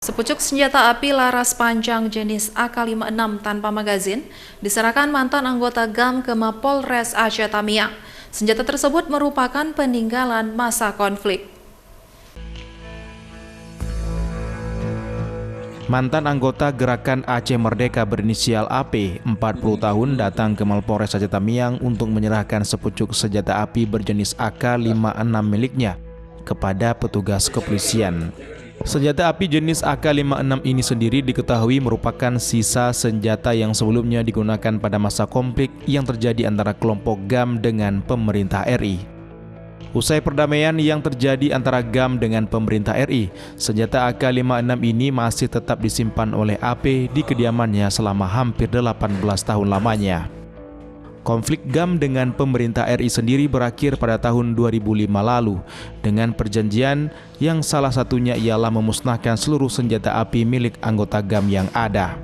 Sepucuk senjata api laras panjang jenis AK-56 tanpa magazin diserahkan mantan anggota GAM ke Mapolres Aceh Tamiang. Senjata tersebut merupakan peninggalan masa konflik. Mantan anggota Gerakan Aceh Merdeka berinisial AP, 40 tahun, datang ke Mapolres Aceh Tamiang untuk menyerahkan sepucuk senjata api berjenis AK-56 miliknya kepada petugas kepolisian. Senjata api jenis AK-56 ini sendiri diketahui merupakan sisa senjata yang sebelumnya digunakan pada masa konflik yang terjadi antara kelompok GAM dengan pemerintah RI. Usai perdamaian yang terjadi antara GAM dengan pemerintah RI, senjata AK-56 ini masih tetap disimpan oleh AP di kediamannya selama hampir 18 tahun lamanya. Konflik GAM dengan pemerintah RI sendiri berakhir pada tahun 2005 lalu dengan perjanjian yang salah satunya ialah memusnahkan seluruh senjata api milik anggota GAM yang ada.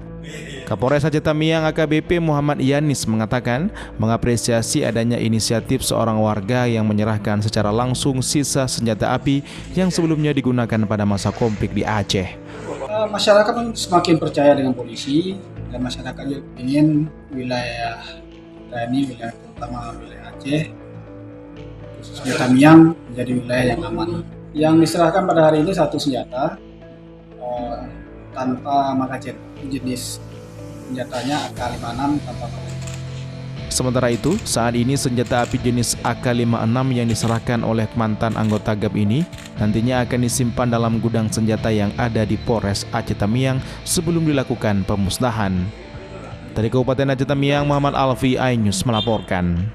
Kapolres Aceh Tamiang AKBP Muhammad Yanis mengatakan mengapresiasi adanya inisiatif seorang warga yang menyerahkan secara langsung sisa senjata api yang sebelumnya digunakan pada masa konflik di Aceh. Masyarakat semakin percaya dengan polisi dan masyarakat juga ingin wilayah ini wilayah terutama wilayah Aceh khususnya Tamiang menjadi wilayah yang aman. Yang diserahkan pada hari ini satu senjata tanpa magazin, jenis senjatanya AK-56 tanpa magazin. Sementara itu, saat ini senjata api jenis AK-56 yang diserahkan oleh mantan anggota GAM ini nantinya akan disimpan dalam gudang senjata yang ada di Polres Aceh Tamiang sebelum dilakukan pemusnahan. Dari Kabupaten Aceh Tamiang, Muhammad Alfi, iNews melaporkan.